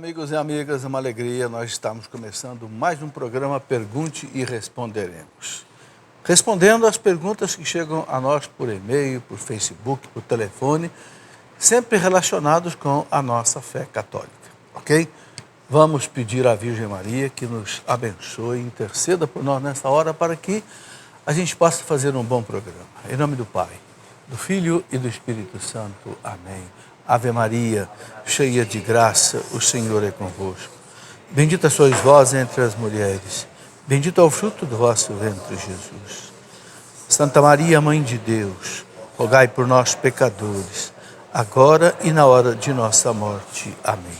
amigos e amigas, é uma alegria, nós estamos começando mais um programa Pergunte e Responderemos. Respondendo às perguntas que chegam a nós por e-mail, por Facebook, por telefone, sempre relacionados com a nossa fé católica, ok? Vamos pedir à Virgem Maria que nos abençoe e interceda por nós nessa hora para que a gente possa fazer um bom programa. Em nome do Pai, do Filho e do Espírito Santo. Amém. Ave Maria, cheia de graça, o Senhor é convosco. Bendita sois vós entre as mulheres, bendito é o fruto do vosso ventre, Jesus. Santa Maria, Mãe de Deus, rogai por nós, pecadores, agora e na hora de nossa morte. Amém.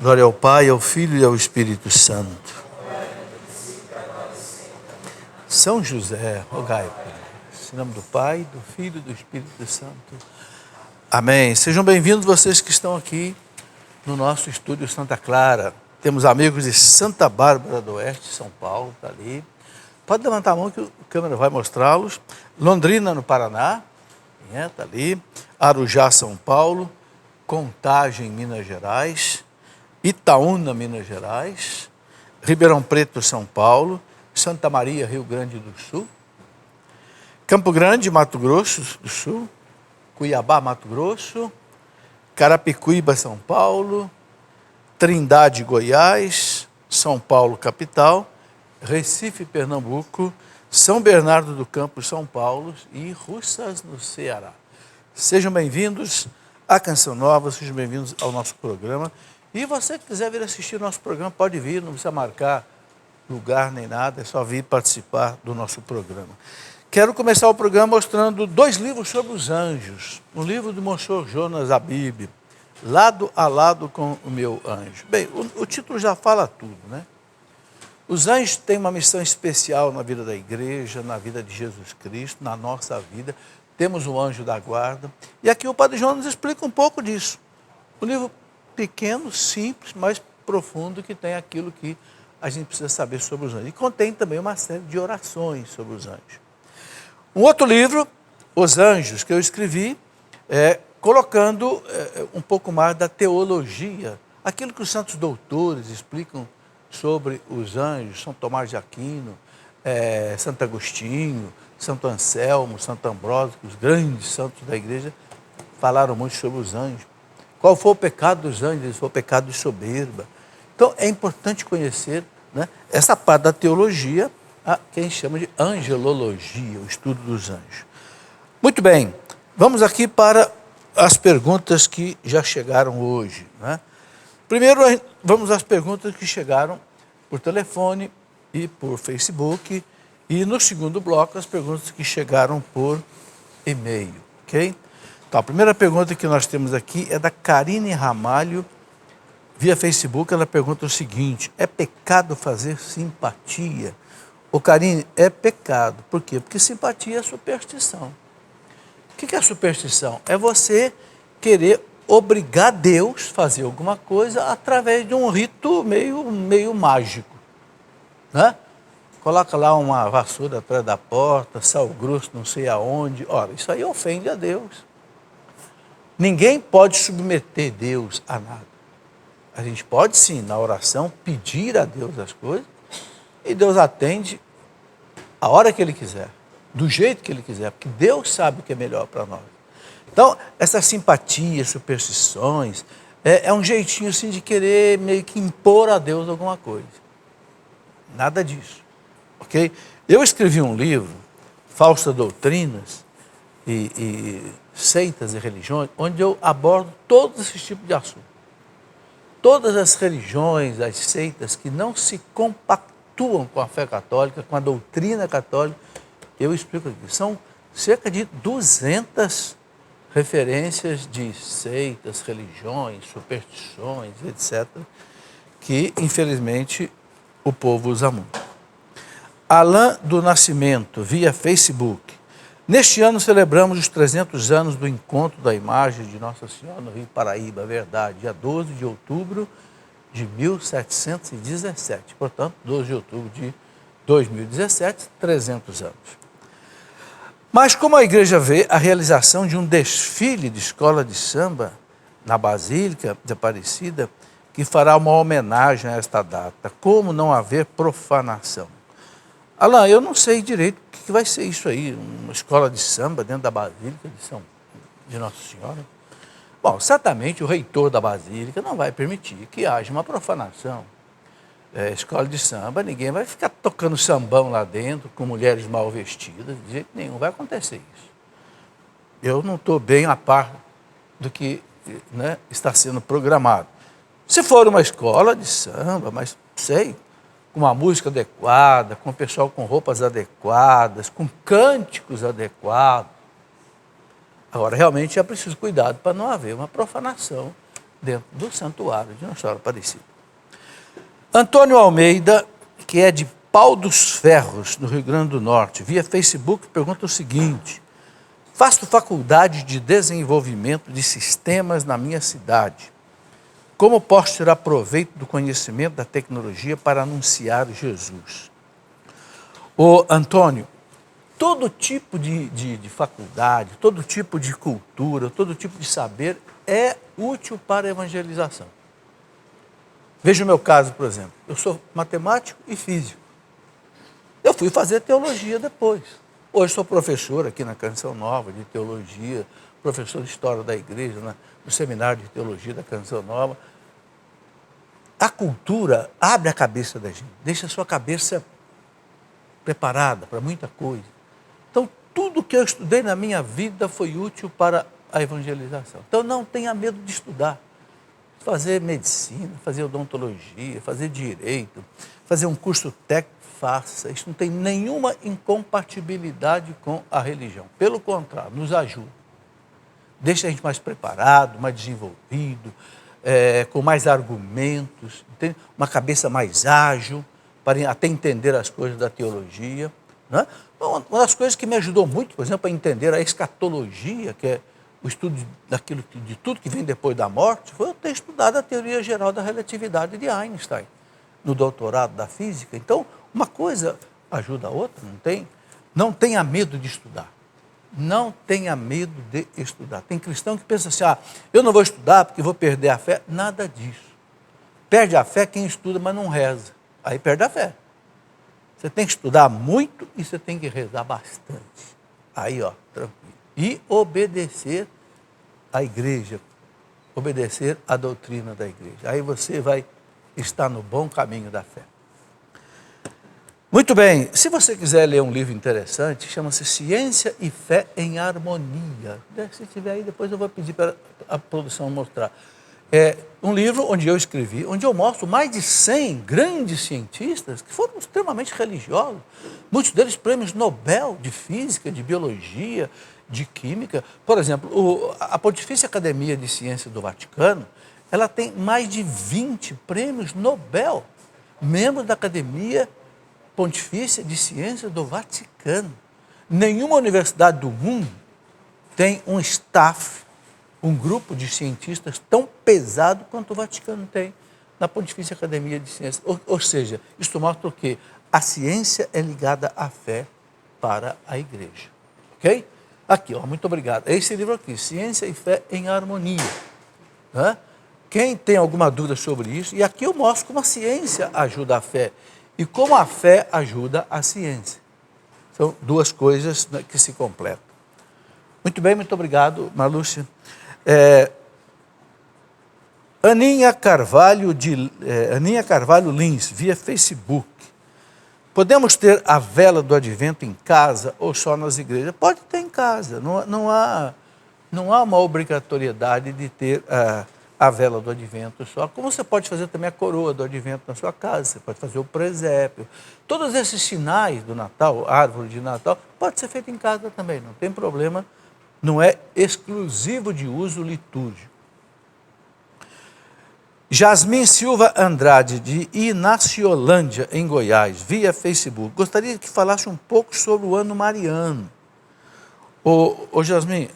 Glória ao Pai, ao Filho e ao Espírito Santo. São José, rogai por nós. Em nome do Pai, do Filho e do Espírito Santo. Amém. Sejam bem-vindos vocês que estão aqui no nosso estúdio Santa Clara. Temos amigos de Santa Bárbara do Oeste, São Paulo, está ali. Pode levantar a mão que a câmera vai mostrá-los. Londrina, no Paraná, está ali. Arujá, São Paulo. Contagem, Minas Gerais. Itaúna, Minas Gerais. Ribeirão Preto, São Paulo. Santa Maria, Rio Grande do Sul. Campo Grande, Mato Grosso do Sul. Cuiabá, Mato Grosso, Carapicuíba, São Paulo, Trindade, Goiás, São Paulo, capital, Recife, Pernambuco, São Bernardo do Campo, São Paulo e Russas, no Ceará. Sejam bem-vindos à Canção Nova, sejam bem-vindos ao nosso programa. E você que quiser vir assistir o nosso programa, pode vir, não precisa marcar lugar nem nada, é só vir participar do nosso programa. Quero começar o programa mostrando 2 livros sobre os anjos. Um livro do Monsenhor Jonas Abib, Lado a Lado com o Meu Anjo. Bem, o título já fala tudo, né? Os anjos têm uma missão especial na vida da igreja, na vida de Jesus Cristo, na nossa vida. Temos o anjo da guarda. E aqui o Padre Jonas explica um pouco disso. Um livro pequeno, simples, mas profundo, que tem aquilo que a gente precisa saber sobre os anjos. E contém também uma série de orações sobre os anjos. Um outro livro, Os Anjos, que eu escrevi, colocando um pouco mais da teologia, aquilo que os santos doutores explicam sobre os anjos, São Tomás de Aquino, Santo Agostinho, Santo Anselmo, Santo Ambrósio, os grandes santos da igreja falaram muito sobre os anjos. Qual foi o pecado dos anjos? Foi o pecado de soberba. Então, é importante conhecer, né, essa parte da teologia, que a gente chama de angelologia, o estudo dos anjos. Muito bem, vamos aqui para as perguntas que já chegaram hoje, né? Primeiro, vamos às perguntas que chegaram por telefone e por Facebook, e no segundo bloco, as perguntas que chegaram por e-mail, ok? Então, a primeira pergunta que nós temos aqui é da Karine Ramalho, via Facebook. Ela pergunta o seguinte: é pecado fazer simpatia? Karine, é pecado. Por quê? Porque simpatia é superstição. O que é superstição? É você querer obrigar Deus a fazer alguma coisa através de um rito meio mágico, né? Coloca lá uma vassoura atrás da porta, sal grosso não sei aonde. Ora, isso aí ofende a Deus. Ninguém pode submeter Deus a nada. A gente pode sim, na oração, pedir a Deus as coisas, e Deus atende a hora que Ele quiser, do jeito que Ele quiser, porque Deus sabe o que é melhor para nós. Então, essa simpatia, superstições, é um jeitinho assim de querer meio que impor a Deus alguma coisa. Nada disso, ok? Eu escrevi um livro, Falsas Doutrinas e Seitas e Religiões, onde eu abordo todos esses tipos de assuntos. Todas as religiões, as seitas que não se compactuam com a fé católica, com a doutrina católica, eu explico aqui. São cerca de 200 referências de seitas, religiões, superstições, etc., que, infelizmente, o povo usa muito. Alain do Nascimento, via Facebook. Neste ano celebramos os 300 anos do encontro da imagem de Nossa Senhora no Rio Paraíba, verdade, dia 12 de outubro de 1717. Portanto, 12 de outubro de 2017, 300 anos. Mas como a igreja vê a realização de um desfile de escola de samba na Basílica de Aparecida que fará uma homenagem a esta data. Como não haver profanação? Alain, eu não sei direito o que vai ser isso aí, uma escola de samba dentro da Basílica de Nossa Senhora. Bom, certamente o reitor da Basílica não vai permitir que haja uma profanação. Escola de samba, ninguém vai ficar tocando sambão lá dentro com mulheres mal vestidas, de jeito nenhum vai acontecer isso. Eu não estou bem a par do que, né, está sendo programado. Se for uma escola de samba, mas sei, com uma música adequada, com o pessoal com roupas adequadas, com cânticos adequados. Agora, realmente é preciso cuidado para não haver uma profanação dentro do santuário de Nossa Senhora Aparecida. Antônio Almeida, que é de Pau dos Ferros, no Rio Grande do Norte, via Facebook, pergunta o seguinte: faço faculdade de desenvolvimento de sistemas na minha cidade. Como posso tirar proveito do conhecimento da tecnologia para anunciar Jesus? Ô, Antônio, todo tipo de faculdade, todo tipo de cultura, todo tipo de saber é útil para a evangelização. Veja o meu caso, por exemplo. Eu sou matemático e físico. Eu fui fazer teologia depois. Hoje sou professor aqui na Canção Nova de teologia, professor de história da igreja, no seminário de teologia da Canção Nova. A cultura abre a cabeça da gente, deixa a sua cabeça preparada para muita coisa. Então, tudo que eu estudei na minha vida foi útil para a evangelização. Então, não tenha medo de estudar. Fazer medicina, fazer odontologia, fazer direito, fazer um curso técnico, faça. Isso não tem nenhuma incompatibilidade com a religião. Pelo contrário, nos ajuda. Deixa a gente mais preparado, mais desenvolvido, com mais argumentos, entende? Uma cabeça mais ágil, para até entender as coisas da teologia. Né? Uma das coisas que me ajudou muito, por exemplo, a entender a escatologia, que é o estudo de tudo que vem depois da morte, foi eu ter estudado a teoria geral da relatividade de Einstein, no doutorado da física. Então, uma coisa ajuda a outra, não tem? Não tenha medo de estudar. Não tenha medo de estudar. Tem cristão que pensa assim, eu não vou estudar porque vou perder a fé. Nada disso. Perde a fé quem estuda, mas não reza. Aí perde a fé. Você tem que estudar muito e você tem que rezar bastante. Aí, tranquilo. E obedecer à igreja, obedecer à doutrina da igreja. Aí você vai estar no bom caminho da fé. Muito bem, se você quiser ler um livro interessante, chama-se Ciência e Fé em Harmonia. Se tiver aí, depois eu vou pedir para a produção mostrar. É um livro onde eu escrevi, onde eu mostro mais de 100 grandes cientistas que foram extremamente religiosos, muitos deles prêmios Nobel de Física, de Biologia, de Química. Por exemplo, a Pontifícia Academia de Ciências do Vaticano, ela tem mais de 20 prêmios Nobel, membros da Academia Pontifícia de Ciências do Vaticano. Nenhuma universidade do mundo tem um staff, um grupo de cientistas tão pesado quanto o Vaticano tem na Pontifícia Academia de Ciências. Ou seja, isso mostra o quê? A ciência é ligada à fé para a igreja. Ok? Aqui, muito obrigado. É esse livro aqui, Ciência e Fé em Harmonia. Né? Quem tem alguma dúvida sobre isso? E aqui eu mostro como a ciência ajuda a fé e como a fé ajuda a ciência. São duas coisas, né, que se completam. Muito bem, muito obrigado, Marlúcia. Aninha Carvalho Lins, via Facebook. Podemos ter a vela do advento em casa ou só nas igrejas? Pode ter em casa, não há uma obrigatoriedade de ter a vela do advento só. Como você pode fazer também a coroa do advento na sua casa, você pode fazer o presépio. Todos esses sinais do Natal, árvore de Natal, pode ser feito em casa também, não tem problema, não é exclusivo de uso litúrgico. Jasmin Silva Andrade, de Inaciolândia, em Goiás, via Facebook. Gostaria que falasse um pouco sobre o ano mariano. Ô Jasmin,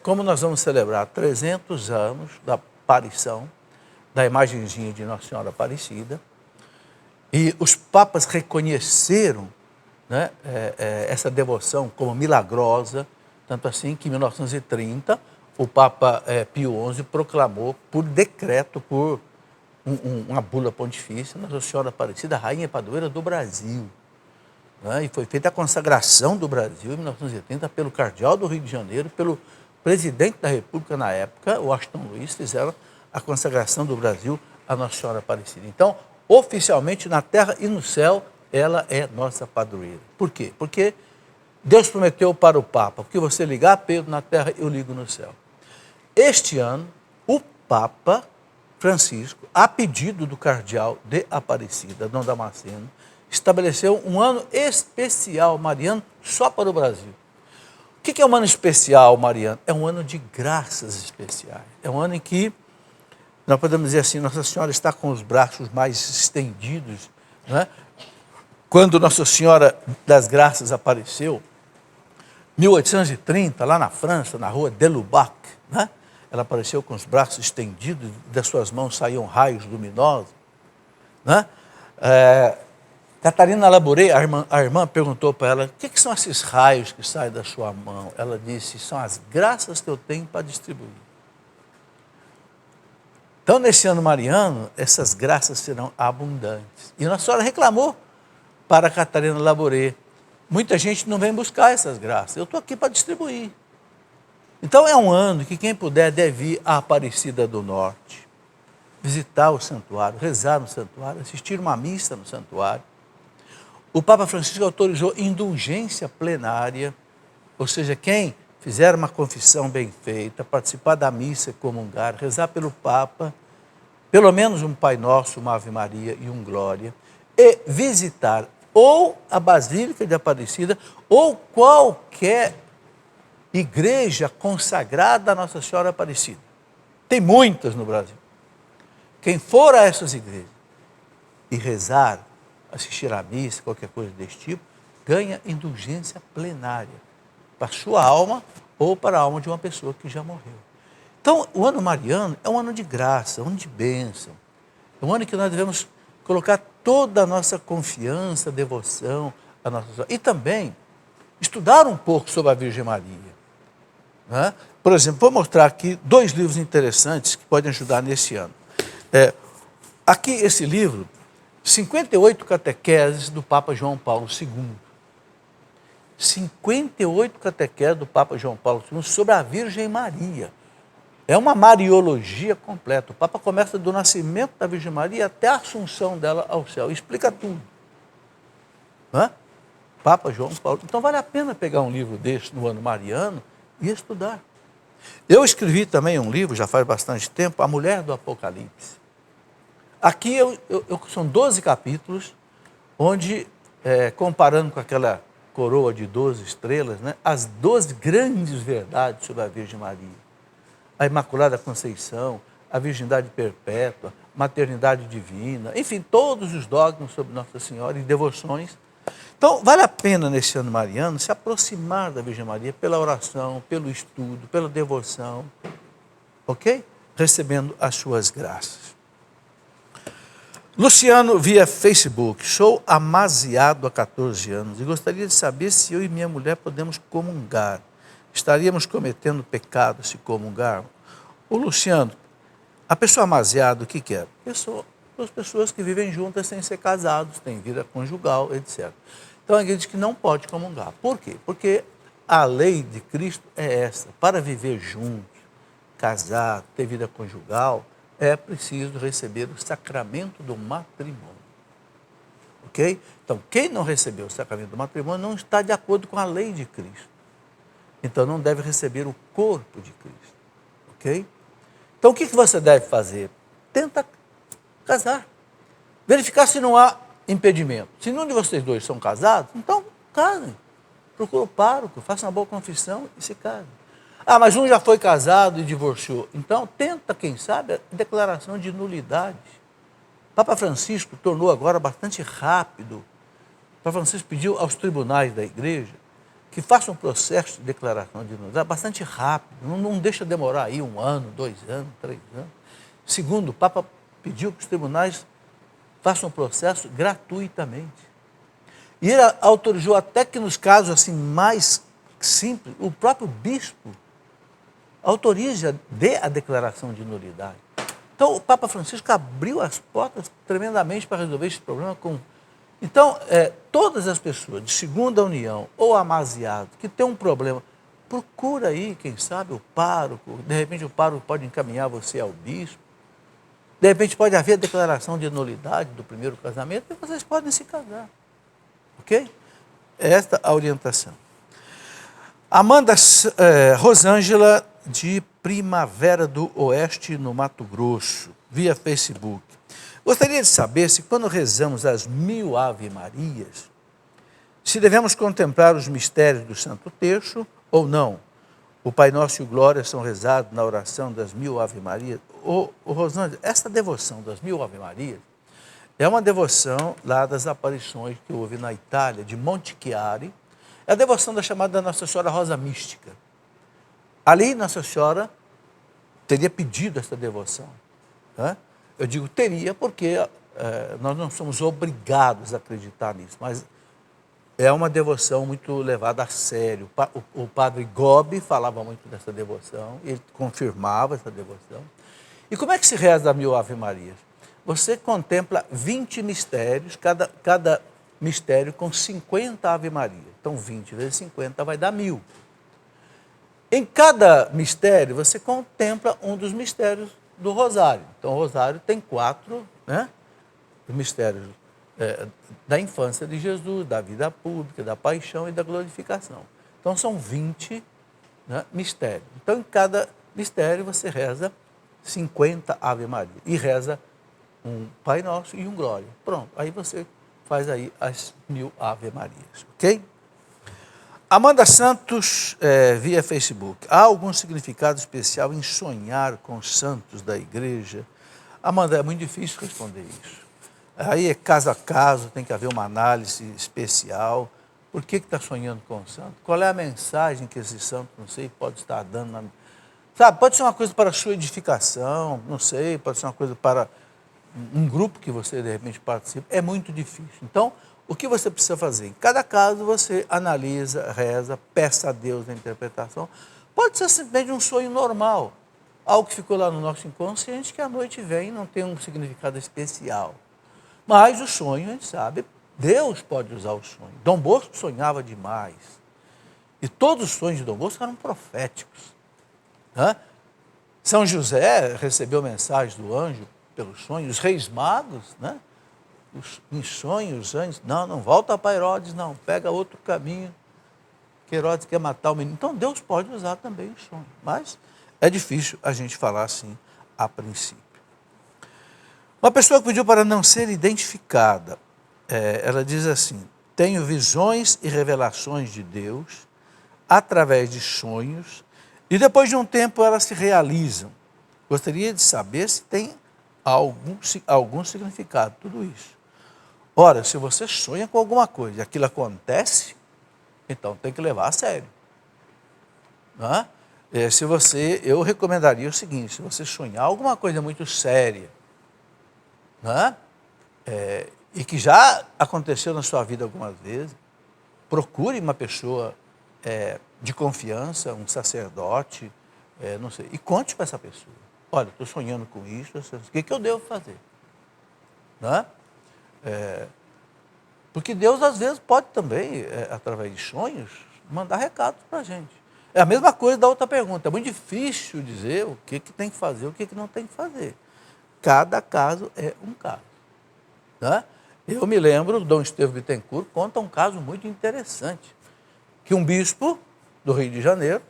como nós vamos celebrar 300 anos da aparição da imagenzinha de Nossa Senhora Aparecida, e os papas reconheceram, né, essa devoção como milagrosa, tanto assim que em 1930 o Papa Pio XI proclamou por decreto, por uma bula pontifícia, Nossa Senhora Aparecida, Rainha Padroeira do Brasil. Né? E foi feita a consagração do Brasil em 1930 pelo cardeal do Rio de Janeiro, pelo presidente da República na época, Washington Luiz, fizeram a consagração do Brasil a Nossa Senhora Aparecida. Então, oficialmente, na terra e no céu, ela é nossa padroeira. Por quê? Porque Deus prometeu para o Papa, porque você ligar Pedro na terra, eu ligo no céu. Este ano, o Papa Francisco, a pedido do cardeal de Aparecida, Dom Damasceno, estabeleceu um ano especial mariano só para o Brasil. O que é um ano especial mariano? É um ano de graças especiais. É um ano em que, nós podemos dizer assim, Nossa Senhora está com os braços mais estendidos. Né? Quando Nossa Senhora das Graças apareceu, 1830, lá na França, na rua de Lubac, né? Ela apareceu com os braços estendidos, das suas mãos saíam raios luminosos. Né? Catarina Labouré, a irmã perguntou para ela, o que são esses raios que saem da sua mão? Ela disse, são as graças que eu tenho para distribuir. Então, nesse ano mariano, essas graças serão abundantes. E Nossa Senhora reclamou para Catarina Labouré, muita gente não vem buscar essas graças, eu estou aqui para distribuir. Então é um ano que quem puder deve ir à Aparecida do Norte, visitar o santuário, rezar no santuário, assistir uma missa no santuário. O Papa Francisco autorizou indulgência plenária, ou seja, quem fizer uma confissão bem feita, participar da missa, comungar, rezar pelo Papa, pelo menos um Pai Nosso, uma Ave Maria e um Glória, e visitar ou a Basílica de Aparecida ou qualquer igreja consagrada a Nossa Senhora Aparecida. Tem muitas no Brasil. Quem for a essas igrejas e rezar, assistir à missa, qualquer coisa desse tipo, ganha indulgência plenária para a sua alma ou para a alma de uma pessoa que já morreu. Então, o ano mariano é um ano de graça, um ano de bênção. É um ano que nós devemos colocar toda a nossa confiança, devoção a Nossa Senhora. E também estudar um pouco sobre a Virgem Maria. Né? Por exemplo, vou mostrar aqui 2 livros interessantes que podem ajudar nesse ano. Aqui esse livro, 58 catequeses do Papa João Paulo II. 58 catequeses do Papa João Paulo II sobre a Virgem Maria. É uma mariologia completa. O Papa começa do nascimento da Virgem Maria até a assunção dela ao céu. Explica tudo. Né? Papa João Paulo. Então vale a pena pegar um livro desse no ano mariano e estudar. Eu escrevi também um livro, já faz bastante tempo, A Mulher do Apocalipse. Aqui são 12 capítulos, onde, comparando com aquela coroa de 12 estrelas, né, as 12 grandes verdades sobre a Virgem Maria. A Imaculada Conceição, a virgindade perpétua, maternidade divina, enfim, todos os dogmas sobre Nossa Senhora e devoções. Então, vale a pena, nesse ano mariano, se aproximar da Virgem Maria pela oração, pelo estudo, pela devoção, ok? Recebendo as suas graças. Luciano, via Facebook, sou amasiado há 14 anos e gostaria de saber se eu e minha mulher podemos comungar. Estaríamos cometendo pecado se comungarmos? O Luciano, a pessoa amasiada, o que é? As pessoas que vivem juntas sem ser casados, têm vida conjugal, etc. Então, ele diz que não pode comungar. Por quê? Porque a lei de Cristo é essa. Para viver juntos, casar, ter vida conjugal, é preciso receber o sacramento do matrimônio. Ok? Então, quem não recebeu o sacramento do matrimônio não está de acordo com a lei de Cristo. Então, não deve receber o corpo de Cristo. Ok? Então, o que você deve fazer? Tenta casar. Verificar se não há impedimento. Se nenhum de vocês dois são casados, então casem. Procura o pároco, faça uma boa confissão e se casem. Ah, mas um já foi casado e divorciou. Então, tenta, quem sabe, a declaração de nulidade. Papa Francisco tornou agora bastante rápido. Papa Francisco pediu aos tribunais da igreja que façam um processo de declaração de nulidade bastante rápido. Não deixa demorar aí 1 ano, 2 anos, 3 anos. Segundo, o Papa pediu que os tribunais façam um processo gratuitamente. E ele autorizou até que nos casos assim mais simples, o próprio bispo autorize, dê a declaração de nulidade. Então, o Papa Francisco abriu as portas tremendamente para resolver esse problema. Então, todas as pessoas de segunda união ou amaziado que tem um problema, procura aí, quem sabe, o pároco. De repente, o pároco pode encaminhar você ao bispo. De repente, pode haver declaração de nulidade do primeiro casamento e vocês podem se casar. Ok? Esta é a orientação. Amanda Rosângela, de Primavera do Oeste, no Mato Grosso, via Facebook. Gostaria de saber se, quando rezamos as 1000 Ave-Marias, se devemos contemplar os mistérios do Santo Terço ou não. O Pai Nosso e o Glória são rezados na oração das 1000 Ave-Marias. Rosângela, essa devoção das 1000 Ave-Marias é uma devoção lá das aparições que houve na Itália, de Monte Chiari. É a devoção da chamada Nossa Senhora Rosa Mística. Ali, Nossa Senhora teria pedido essa devoção. Né? Eu digo teria porque nós não somos obrigados a acreditar nisso, mas é uma devoção muito levada a sério. O padre Gobi falava muito dessa devoção, ele confirmava essa devoção. E como é que se reza a 1000 Ave-Marias? Você contempla 20 mistérios, cada mistério com 50 Ave-Marias. Então, 20 vezes 50 vai dar 1000. Em cada mistério, você contempla um dos mistérios do Rosário. Então, o Rosário tem 4, né, mistérios da infância de Jesus, da vida pública, da paixão e da glorificação. Então, são 20, né, mistérios. Então, em cada mistério, você reza 50 Ave-Maria e reza um Pai Nosso e um Glória. Pronto, aí você faz aí as 1000 Ave-Marias, ok? Amanda Santos, via Facebook. Há algum significado especial em sonhar com os santos da igreja? Amanda, é muito difícil responder isso. Aí é caso a caso, tem que haver uma análise especial. Por que está sonhando com o santo? Qual é a mensagem que esse santo, não sei, pode estar dando? Sabe, pode ser uma coisa para a sua edificação, não sei, pode ser uma coisa para um grupo que você, de repente, participa. É muito difícil. Então, o que você precisa fazer? Em cada caso, você analisa, reza, peça a Deus a interpretação. Pode ser simplesmente um sonho normal, algo que ficou lá no nosso inconsciente, que à noite vem e não tem um significado especial. Mas o sonho, a gente sabe, Deus pode usar o sonho. Dom Bosco sonhava demais. E todos os sonhos de Dom Bosco eram proféticos. Né? São José recebeu mensagens do anjo pelos sonhos. Os reis magos, né? Em sonhos, anjos, não volta para Herodes, não, pega outro caminho, que Herodes quer matar o menino. Então, Deus pode usar também o sonho, mas é difícil a gente falar assim a princípio. Uma pessoa que pediu para não ser identificada, ela diz assim: tenho visões e revelações de Deus através de sonhos e depois de um tempo elas se realizam. Gostaria de saber se tem algum significado tudo isso. Ora, se você sonha com alguma coisa e aquilo acontece, então tem que levar a sério. Não é? Eu recomendaria o seguinte: se você sonhar alguma coisa muito séria, não é? E que já aconteceu na sua vida algumas vezes, procure uma pessoa de confiança, um sacerdote, não sei, e conte para essa pessoa. Olha, estou sonhando com isso, o que eu devo fazer? Não é? Porque Deus, às vezes, pode também, através de sonhos, mandar recados para a gente. É a mesma coisa da outra pergunta. É muito difícil dizer o que tem que fazer, o que não tem que fazer. Cada caso é um caso. Né? Eu me lembro, o Dom Estevão Bittencourt conta um caso muito interessante, que um bispo do Rio de Janeiro,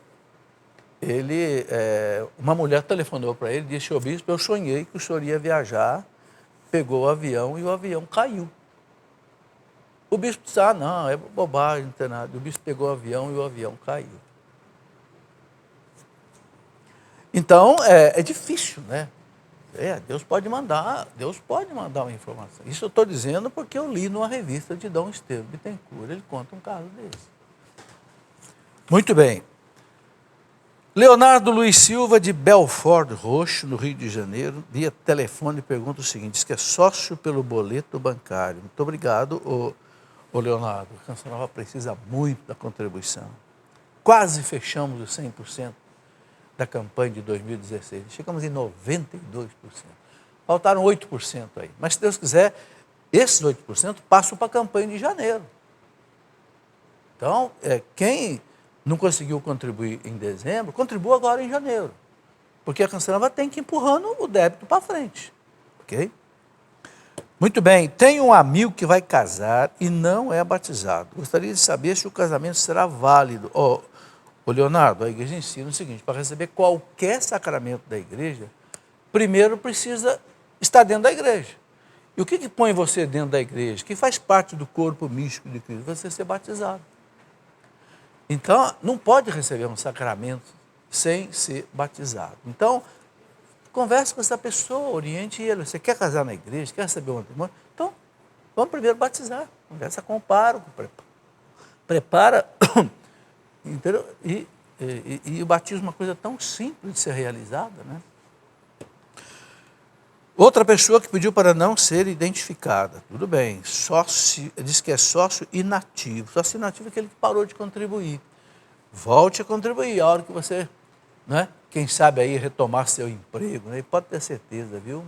uma mulher telefonou para ele e disse: "Ô bispo, eu sonhei que o senhor ia viajar, pegou o avião e o avião caiu." O bispo disse: "Ah, não, é bobagem, não tem nada." O bispo pegou o avião e o avião caiu. Então, é difícil, né? Deus pode mandar uma informação. Isso eu estou dizendo porque eu li numa revista de Dom Estevão Bittencourt, ele conta um caso desse. Muito bem. Leonardo Luiz Silva, de Belford Roxo, no Rio de Janeiro, via telefone, pergunta o seguinte: diz que é sócio pelo boleto bancário. Muito obrigado, ô Leonardo. A Canção Nova precisa muito da contribuição. Quase fechamos os 100% da campanha de 2016. Chegamos em 92%. Faltaram 8% aí. Mas, se Deus quiser, esses 8% passam para a campanha de janeiro. Então, quem não conseguiu contribuir em dezembro, contribua agora em janeiro. Porque a Canção Nova tem que ir empurrando o débito para frente. Ok? Muito bem. Tem um amigo que vai casar e não é batizado. Gostaria de saber se o casamento será válido. Ô, Leonardo, a igreja ensina o seguinte: para receber qualquer sacramento da igreja, primeiro precisa estar dentro da igreja. E o que põe você dentro da igreja? Que faz parte do corpo místico de Cristo? Você ser batizado. Então, não pode receber um sacramento sem ser batizado. Então, converse com essa pessoa, oriente ele. Você quer casar na igreja, quer receber um matrimônio? Então, vamos primeiro batizar. Conversa com o pároco, prepara. Entendeu? E o batismo é uma coisa tão simples de ser realizada, né? Outra pessoa que pediu para não ser identificada. Tudo bem, diz que é sócio inativo. Sócio inativo é aquele que parou de contribuir. Volte a contribuir a hora que você, né, quem sabe aí retomar seu emprego, né? E pode ter certeza, viu?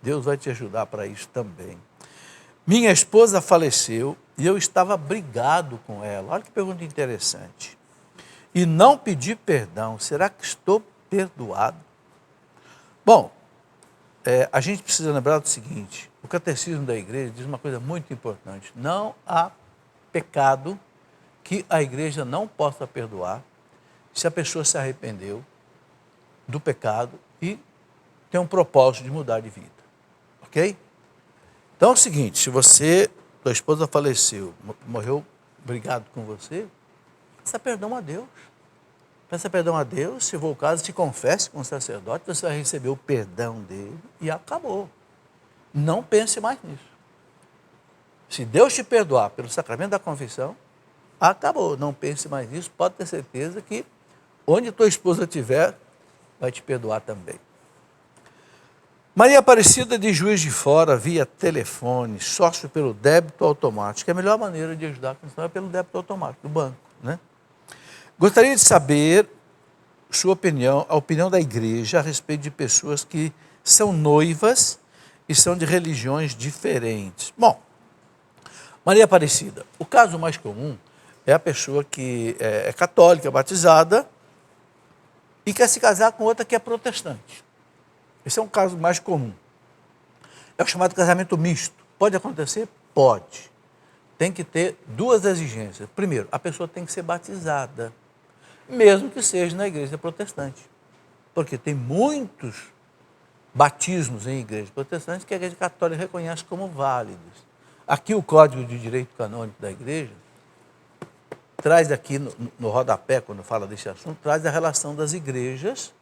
Deus vai te ajudar para isso também. Minha esposa faleceu e eu estava brigado com ela. Olha que pergunta interessante. E não pedi perdão. Será que estou perdoado? Bom, a gente precisa lembrar do seguinte: o catecismo da igreja diz uma coisa muito importante. Não há pecado que a igreja não possa perdoar se a pessoa se arrependeu do pecado e tem um propósito de mudar de vida. Ok? Então é o seguinte: se tua esposa faleceu, morreu brigado com você, peça perdão a Deus. Peça perdão a Deus, se for o caso, te confesse com o sacerdote, você vai receber o perdão dele e acabou. Não pense mais nisso. Se Deus te perdoar pelo sacramento da confissão, acabou. Não pense mais nisso, pode ter certeza que onde tua esposa estiver, vai te perdoar também. Maria Aparecida de Juiz de Fora, via telefone, sócio pelo débito automático. É a melhor maneira de ajudar a questão é pelo débito automático do banco, né? Gostaria de saber sua opinião, a opinião da igreja a respeito de pessoas que são noivas e são de religiões diferentes. Bom, Maria Aparecida, o caso mais comum é a pessoa que é católica, batizada, e quer se casar com outra que é protestante. Esse é um caso mais comum. É o chamado casamento misto. Pode acontecer? Pode. Tem que ter duas exigências. Primeiro, a pessoa tem que ser batizada, mesmo que seja na igreja protestante. Porque tem muitos batismos em igrejas protestantes que a igreja católica reconhece como válidos. Aqui o Código de Direito Canônico da igreja traz aqui no rodapé, quando fala desse assunto, traz a relação das igrejas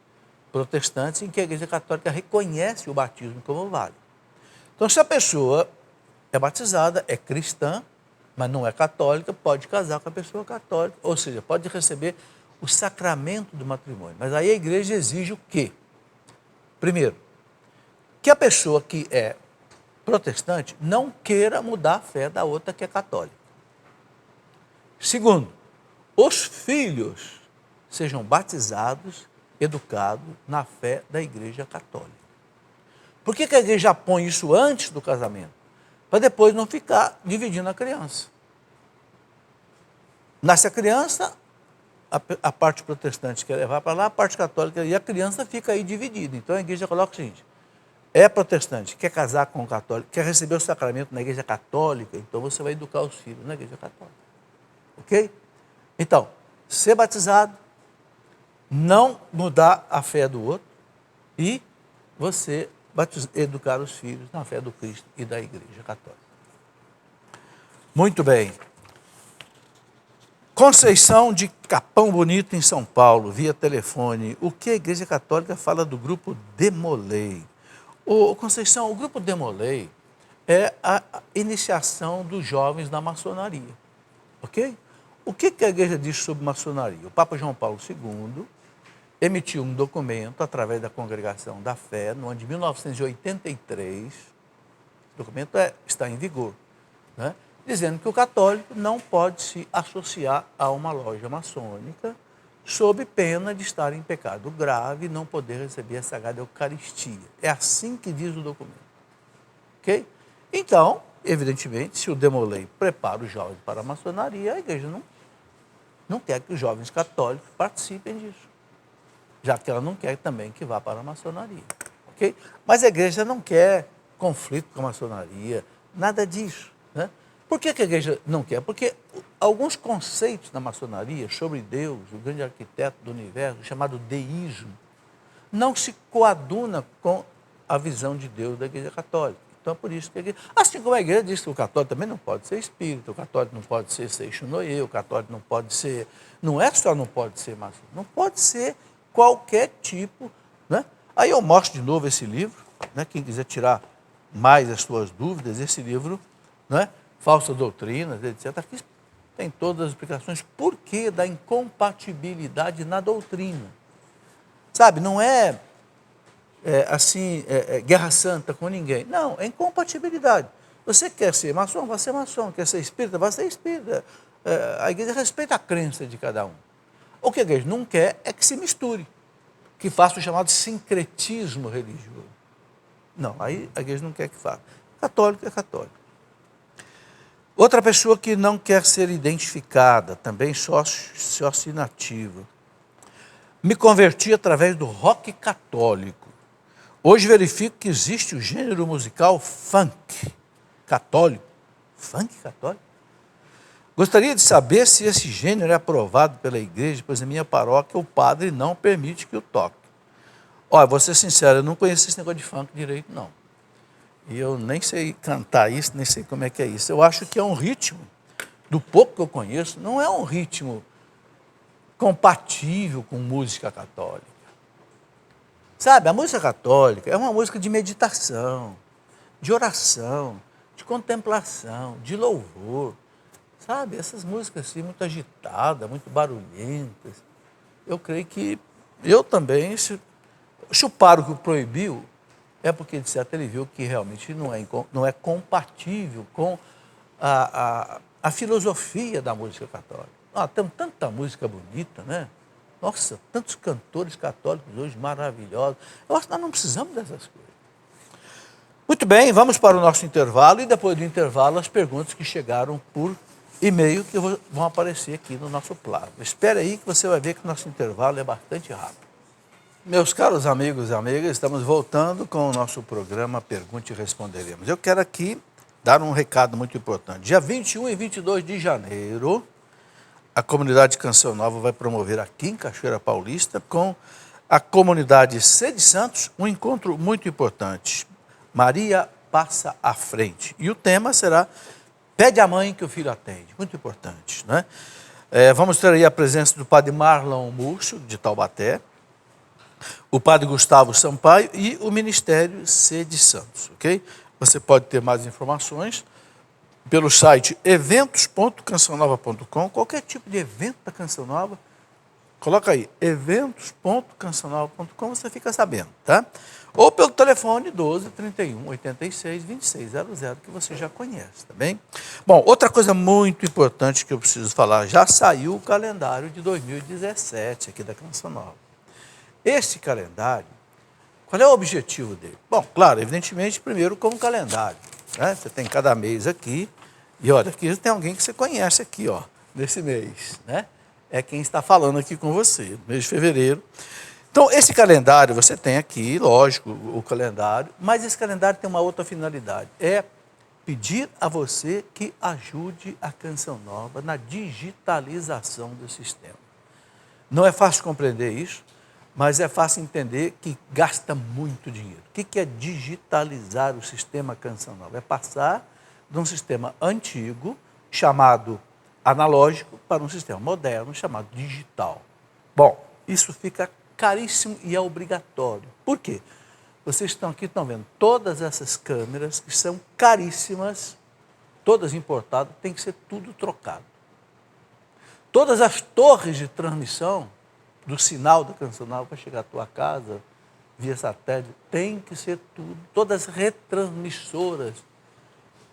protestantes em que a igreja católica reconhece o batismo como válido. Então, se a pessoa é batizada, é cristã, mas não é católica, pode casar com a pessoa católica, ou seja, pode receber o sacramento do matrimônio. Mas aí a igreja exige o quê? Primeiro, que a pessoa que é protestante não queira mudar a fé da outra que é católica. Segundo, os filhos sejam batizados, educados na fé da igreja católica. Por que a igreja põe isso antes do casamento? Para depois não ficar dividindo a criança. Nasce a criança, a parte protestante quer levar para lá, a parte católica, e a criança fica aí dividida. Então a igreja coloca o seguinte: é protestante, quer casar com o católico, quer receber o sacramento na igreja católica, então você vai educar os filhos na igreja católica. Ok? Então, ser batizado, não mudar a fé do outro e você educar os filhos na fé do Cristo e da igreja católica. Muito bem. Conceição de Capão Bonito, em São Paulo, via telefone. O que a Igreja Católica fala do grupo Demolei? Conceição, o grupo Demolei é a iniciação dos jovens na maçonaria. Ok? O que a Igreja diz sobre maçonaria? O Papa João Paulo II emitiu um documento através da Congregação da Fé, no ano de 1983. O documento está em vigor, né? Dizendo que o católico não pode se associar a uma loja maçônica sob pena de estar em pecado grave e não poder receber a Sagrada Eucaristia. É assim que diz o documento. Ok? Então, evidentemente, se o Demolei prepara os jovens para a maçonaria, a igreja não quer que os jovens católicos participem disso, já que ela não quer também que vá para a maçonaria. Ok? Mas a igreja não quer conflito com a maçonaria, nada disso. Né? Por que a igreja não quer? Porque alguns conceitos da maçonaria sobre Deus, o grande arquiteto do universo, chamado deísmo, não se coaduna com a visão de Deus da igreja católica. Então é por isso que a igreja, assim como a igreja diz que o católico também não pode ser espírita, o católico não pode ser Seixonoye, o católico não pode ser, não é só não pode ser maçom, não pode ser qualquer tipo. Né? Aí eu mostro de novo esse livro, né? Quem quiser tirar mais as suas dúvidas, esse livro, né? Falsas doutrinas, etc. Aqui tem todas as explicações por que da incompatibilidade na doutrina. Sabe, não é, guerra santa com ninguém. Não, é incompatibilidade. Você quer ser maçom, vai ser maçom. Quer ser espírita, vai ser espírita. A igreja respeita a crença de cada um. O que a igreja não quer é que se misture, que faça o chamado sincretismo religioso. Não, aí a igreja não quer que faça. Católico é católico. Outra pessoa que não quer ser identificada, também sócio inativo. Me converti através do rock católico. Hoje verifico que existe o gênero musical funk católico. Funk católico? Gostaria de saber se esse gênero é aprovado pela igreja, pois em minha paróquia o padre não permite que o toque. Olha, vou ser sincero, eu não conheço esse negócio de funk direito, não. E eu nem sei cantar isso, nem sei como é que é isso. Eu acho que é um ritmo, do pouco que eu conheço, não é um ritmo compatível com música católica. Sabe, a música católica é uma música de meditação, de oração, de contemplação, de louvor. Sabe, essas músicas assim, muito agitadas, muito barulhentas. Eu creio que eu também, se o pároco proibiu, é porque, de certo, ele viu que realmente não é compatível com a filosofia da música católica. Tem tanta música bonita, né? Nossa, tantos cantores católicos hoje maravilhosos. Eu acho que nós não precisamos dessas coisas. Muito bem, vamos para o nosso intervalo e depois do intervalo as perguntas que chegaram por e-mail que vão aparecer aqui no nosso plano. Espere aí que você vai ver que o nosso intervalo é bastante rápido. Meus caros amigos e amigas, estamos voltando com o nosso programa Pergunte e Responderemos. Eu quero aqui dar um recado muito importante. Dia 21 e 22 de janeiro, a comunidade Canção Nova vai promover aqui em Cachoeira Paulista com a comunidade Sede Santos um encontro muito importante. Maria passa à frente. E o tema será Pede à mãe que o filho atende. Muito importante, né? Vamos ter aí a presença do padre Marlon Múrcio, de Taubaté, o padre Gustavo Sampaio e o Ministério Sede Santos, ok? Você pode ter mais informações pelo site eventos.cançãonova.com, qualquer tipo de evento da Canção Nova, coloca aí, eventos.cançãonova.com, você fica sabendo, tá? Ou pelo telefone 12 31 86 2600, que você já conhece, tá bem? Bom, outra coisa muito importante que eu preciso falar, já saiu o calendário de 2017 aqui da Canção Nova. Esse calendário, qual é o objetivo dele? Bom, claro, evidentemente, primeiro como calendário, né? Você tem cada mês aqui, e olha, aqui tem alguém que você conhece aqui, ó, nesse mês, né? É quem está falando aqui com você, mês de fevereiro. Então, esse calendário, você tem aqui, lógico, o calendário, mas esse calendário tem uma outra finalidade, é pedir a você que ajude a Canção Nova na digitalização do sistema. Não é fácil compreender isso, mas é fácil entender que gasta muito dinheiro. O que é digitalizar o sistema Canção Nova? É passar de um sistema antigo, chamado analógico, para um sistema moderno, chamado digital. Bom, isso fica caríssimo e é obrigatório. Por quê? Vocês estão vendo todas essas câmeras que são caríssimas, todas importadas, tem que ser tudo trocado. Todas as torres de transmissão do sinal da Canção Nova para chegar à tua casa, via satélite, tem que ser tudo, todas as retransmissoras,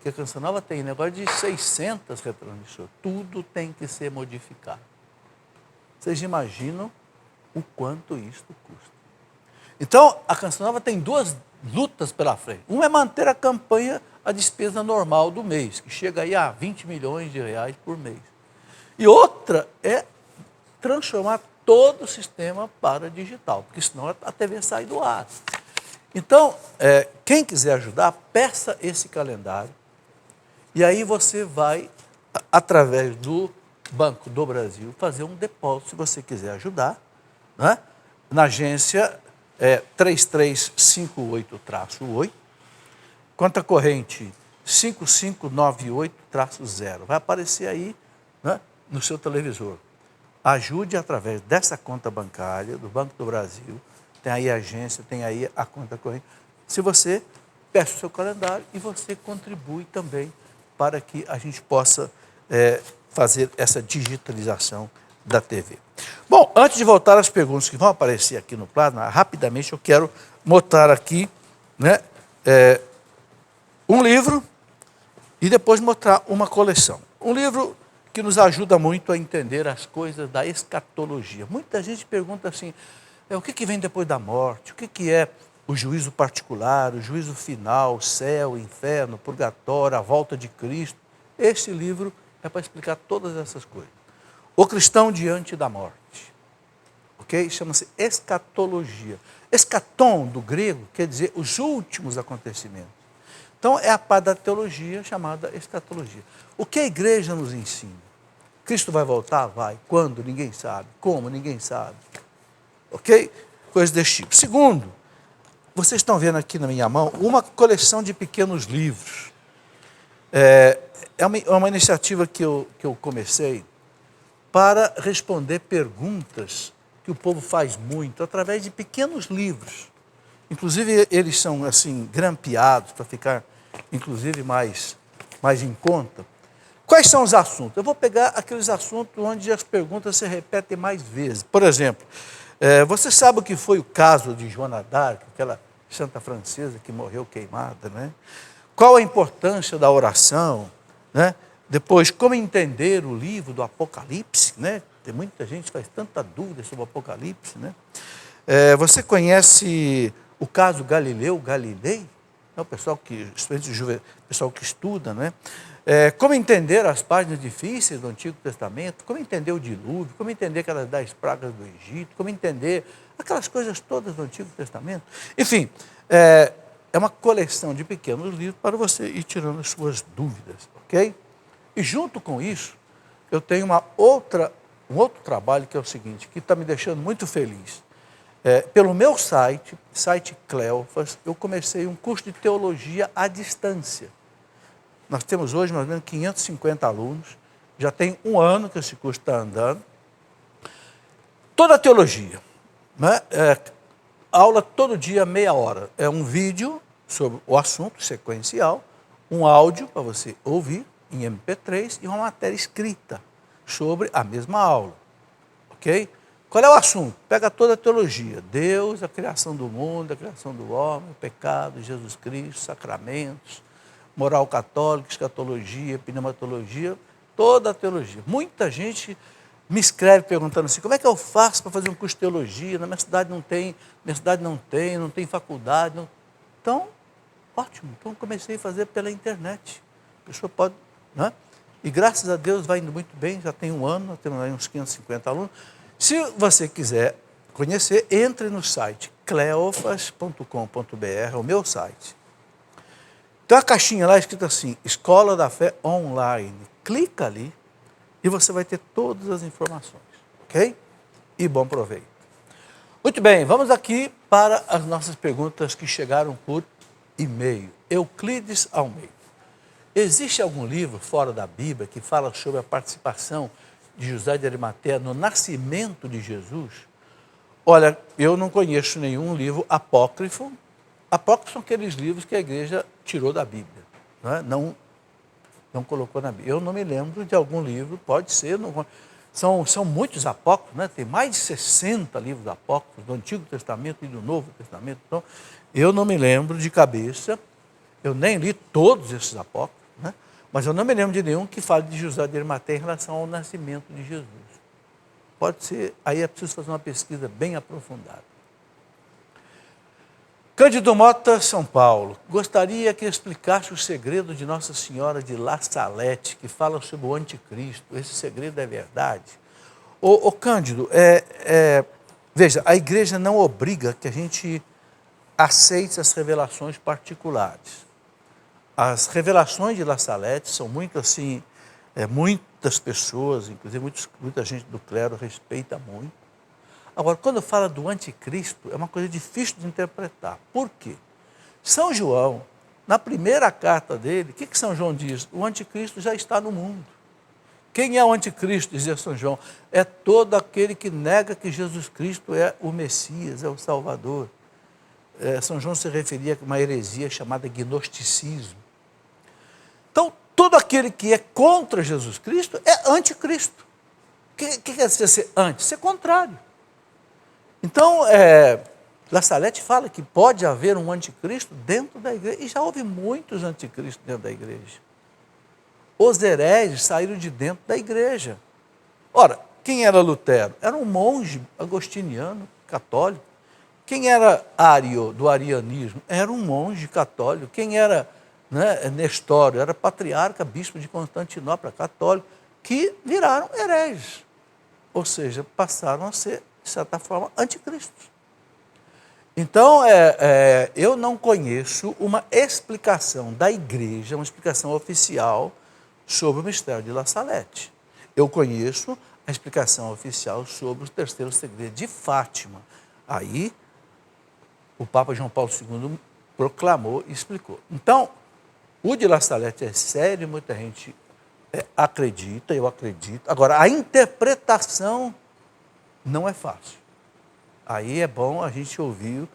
que a Canção Nova tem negócio de 600 retransmissoras, tudo tem que ser modificado. Vocês imaginam o quanto isto custa. Então, a Canção Nova tem duas lutas pela frente. Uma é manter a campanha, a despesa normal do mês, que chega aí a 20 milhões de reais por mês. E outra é transformar todo o sistema para digital, porque senão a TV sai do ar. Então, quem quiser ajudar, peça esse calendário, e aí você vai, através do Banco do Brasil, fazer um depósito, se você quiser ajudar, né? Na agência 3358-8, conta corrente 5598-0. Vai aparecer aí, né, no seu televisor. Ajude através dessa conta bancária do Banco do Brasil. Tem aí a agência, tem aí a conta corrente. Se você peça o seu calendário e você contribui também para que a gente possa fazer essa digitalização da TV. Bom, antes de voltar às perguntas que vão aparecer aqui no plano, rapidamente eu quero mostrar aqui, né, um livro e depois mostrar uma coleção. Um livro que nos ajuda muito a entender as coisas da escatologia. Muita gente pergunta assim, o que vem depois da morte? O que é o juízo particular, o juízo final, céu, inferno, purgatório, a volta de Cristo? Este livro é para explicar todas essas coisas. O cristão diante da morte. Ok? Chama-se escatologia. Escatom, do grego, quer dizer os últimos acontecimentos. Então, é a parte da teologia chamada escatologia. O que a igreja nos ensina? Cristo vai voltar? Vai. Quando? Ninguém sabe. Como? Ninguém sabe. Ok? Coisas desse tipo. Segundo, vocês estão vendo aqui na minha mão uma coleção de pequenos livros. É uma iniciativa que eu comecei para responder perguntas que o povo faz muito através de pequenos livros. Inclusive, eles são assim grampeados para ficar, inclusive, mais em conta. Quais são os assuntos? Eu vou pegar aqueles assuntos onde as perguntas se repetem mais vezes. Por exemplo, você sabe o que foi o caso de Joana d'Arc, aquela santa francesa que morreu queimada, né? Qual a importância da oração, né? Depois, como entender o livro do Apocalipse, né? Tem muita gente que faz tanta dúvida sobre o Apocalipse, né? Você conhece o caso Galileu Galilei? O pessoal que estuda, né? Como entender as páginas difíceis do Antigo Testamento, como entender o dilúvio, como entender aquelas 10 pragas do Egito, como entender aquelas coisas todas do Antigo Testamento. Enfim, é uma coleção de pequenos livros para você ir tirando as suas dúvidas, ok? E junto com isso, eu tenho um outro trabalho que é o seguinte, que está me deixando muito feliz. Pelo meu site Cleofas, eu comecei um curso de teologia à distância. Nós temos hoje mais ou menos 550 alunos, já tem um ano que esse curso está andando. Toda a teologia, né? Aula todo dia, meia hora. É um vídeo sobre o assunto sequencial, um áudio para você ouvir em MP3 e uma matéria escrita sobre a mesma aula. Ok? Qual é o assunto? Pega toda a teologia. Deus, a criação do mundo, a criação do homem, o pecado, Jesus Cristo, sacramentos, moral católica, escatologia, pneumatologia, toda a teologia. Muita gente me escreve perguntando assim, como é que eu faço para fazer um curso de teologia? Na minha cidade não tem faculdade. Não. Então, ótimo. Então, comecei a fazer pela internet. A pessoa pode, né? E graças a Deus vai indo muito bem, já tem um ano, nós temos aí uns 550 alunos. Se você quiser conhecer, entre no site cleofas.com.br, o meu site. Tem uma caixinha lá escrita assim, Escola da Fé Online. Clica ali e você vai ter todas as informações, ok? E bom proveito. Muito bem, vamos aqui para as nossas perguntas que chegaram por e-mail. Euclides Almeida. Existe algum livro fora da Bíblia que fala sobre a participação de José de Arimateia no nascimento de Jesus? Olha, eu não conheço nenhum livro apócrifo. Apócrifos são aqueles livros que a igreja tirou da Bíblia, né? Não colocou na Bíblia. Eu não me lembro de algum livro, pode ser, não, são muitos apócrifos, né? Tem mais de 60 livros apócrifos do Antigo Testamento e do Novo Testamento. Então, eu não me lembro de cabeça, eu nem li todos esses apócrifos, né? Mas eu não me lembro de nenhum que fale de José de Arimateia em relação ao nascimento de Jesus. pode ser, aí é preciso fazer uma pesquisa bem aprofundada. Cândido Mota, São Paulo, gostaria que explicasse o segredo de Nossa Senhora de La Salette, que fala sobre o anticristo. Esse segredo é verdade? Ô Cândido, veja, a igreja não obriga que a gente aceite as revelações particulares. As revelações de La Salette são muito assim, muitas pessoas, inclusive muita gente do clero respeita muito. Agora, quando fala do anticristo, é uma coisa difícil de interpretar. Por quê? São João, na primeira carta dele, o que São João diz? O anticristo já está no mundo. Quem é o anticristo, dizia São João? É todo aquele que nega que Jesus Cristo é o Messias, é o Salvador. São João se referia a uma heresia chamada gnosticismo. Então, todo aquele que é contra Jesus Cristo é anticristo. O que quer dizer ser anti? Ser contrário. Então, La Salette fala que pode haver um anticristo dentro da igreja, e já houve muitos anticristos dentro da igreja. Os hereges saíram de dentro da igreja. Ora, quem era Lutero? Era um monge agostiniano, católico. Quem era Ário, do arianismo? Era um monge católico. Quem era Nestório? Era patriarca, bispo de Constantinopla, católico, que viraram hereges. Ou seja, passaram a ser, de certa forma, anticristos. Então, eu não conheço uma explicação da igreja, uma explicação oficial sobre o mistério de La Salette. Eu conheço a explicação oficial sobre o terceiro segredo de Fátima. Aí, o Papa João Paulo II proclamou e explicou. Então, o de La Salette é sério, muita gente acredita, eu acredito. Agora, a interpretação não é fácil. Aí é bom a gente ouvir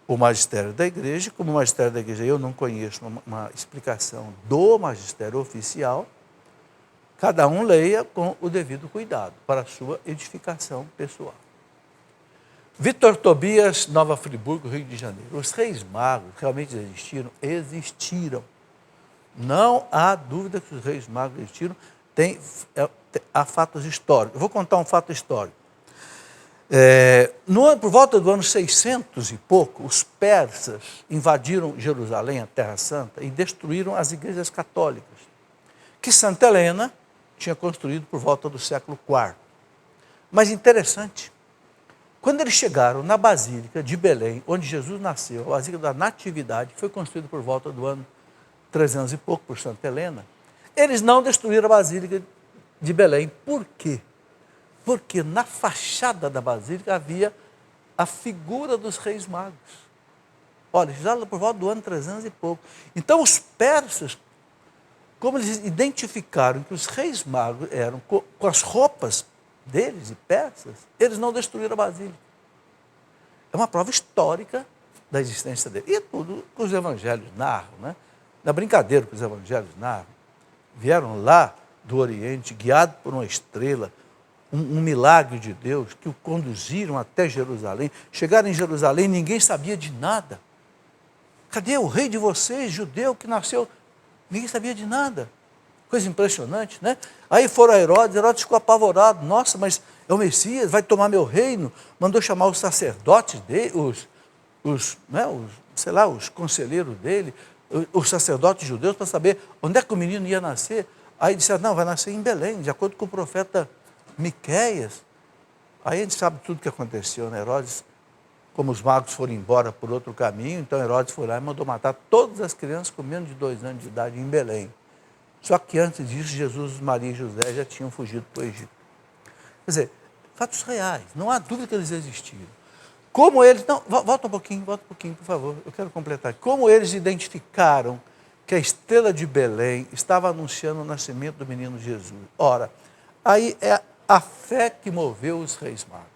o magistério da igreja. Como o magistério da igreja eu não conheço uma explicação do magistério oficial, cada um leia com o devido cuidado para a sua edificação pessoal. Vitor Tobias, Nova Friburgo, Rio de Janeiro. Os reis magos realmente existiram? Existiram. Não há dúvida que os reis magos existiram. Há fatos históricos. Eu vou contar um fato histórico. Por volta do ano 600 e pouco, os persas invadiram Jerusalém, a Terra Santa, e destruíram as igrejas católicas, que Santa Helena tinha construído por volta do século IV. Mas interessante, quando eles chegaram na Basílica de Belém, onde Jesus nasceu, a Basílica da Natividade, que foi construída por volta do ano 300 e pouco por Santa Helena, eles não destruíram a Basílica de Belém. Por quê? Porque na fachada da Basílica havia a figura dos reis magos. Olha, já por volta do ano 300 e pouco. Então os persas, como eles identificaram que os reis magos eram com as roupas deles, e persas, eles não destruíram a Basílica. É uma prova histórica da existência deles. E tudo que os evangelhos narram, né? Na brincadeira que os evangelhos narram, vieram lá do Oriente, guiados por uma estrela, um milagre de Deus, que o conduziram até Jerusalém. Chegaram em Jerusalém, ninguém sabia de nada. Cadê o rei de vocês, judeu, que nasceu? Ninguém sabia de nada. Coisa impressionante, né? Aí foram a Herodes ficou apavorado. Nossa, mas é o Messias, vai tomar meu reino. Mandou chamar os sacerdotes dele, os conselheiros dele, os sacerdotes judeus, para saber onde é que o menino ia nascer. Aí disseram, não, vai nascer em Belém, de acordo com o profeta Miqueias. Aí a gente sabe tudo o que aconteceu, né? Herodes, como os magos foram embora por outro caminho, então Herodes foi lá e mandou matar todas as crianças com menos de 2 anos de idade em Belém. Só que antes disso, Jesus, Maria e José já tinham fugido para o Egito. Quer dizer, fatos reais, não há dúvida que eles existiram. Como eles... Não, volta um pouquinho, por favor, eu quero completar. Como eles identificaram que a estrela de Belém estava anunciando o nascimento do menino Jesus? Ora, aí é a fé que moveu os reis magos.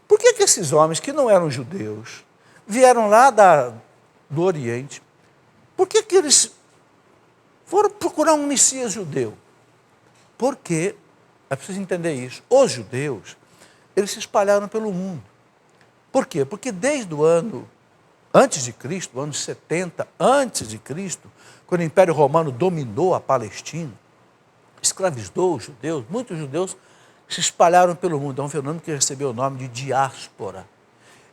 Por que esses homens que não eram judeus vieram lá do Oriente? Por que eles foram procurar um Messias judeu? Porque, é preciso entender isso, os judeus, eles se espalharam pelo mundo. Por quê? Porque desde o ano antes de Cristo, anos 70 antes de Cristo, quando o Império Romano dominou a Palestina, escravizou os judeus, muitos judeus se espalharam pelo mundo. É um fenômeno que recebeu o nome de diáspora.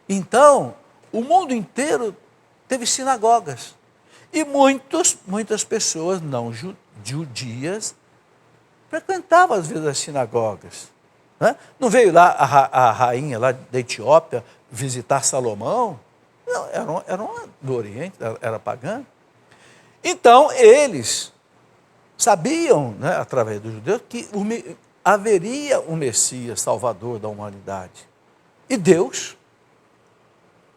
Então, o mundo inteiro teve sinagogas. E muitas pessoas não judias frequentavam às vezes as sinagogas. Né? Não veio lá a rainha lá da Etiópia visitar Salomão? Não, era do Oriente, era pagã. Então, eles sabiam, né, através dos judeus, que haveria um Messias Salvador da humanidade. E Deus,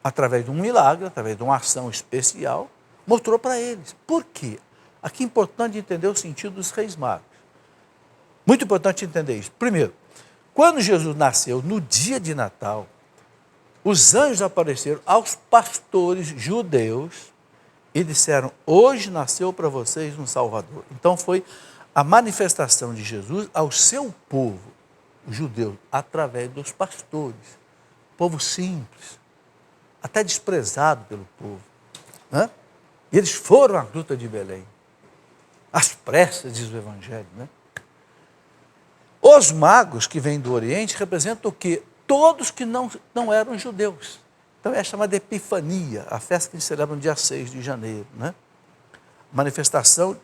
através de um milagre, através de uma ação especial, mostrou para eles. Por quê? Aqui é importante entender o sentido dos reis magos. Muito importante entender isso. Primeiro, quando Jesus nasceu, no dia de Natal, os anjos apareceram aos pastores judeus e disseram: hoje nasceu para vocês um Salvador. Então foi a manifestação de Jesus ao seu povo, os judeus, através dos pastores. Povo simples, até desprezado pelo povo. Né? E eles foram à gruta de Belém. Às pressas, diz o Evangelho. Né? Os magos que vêm do Oriente representam o quê? Todos que não eram judeus. Então é chamada Epifania, a festa que se celebra no dia 6 de janeiro. Né? Manifestação.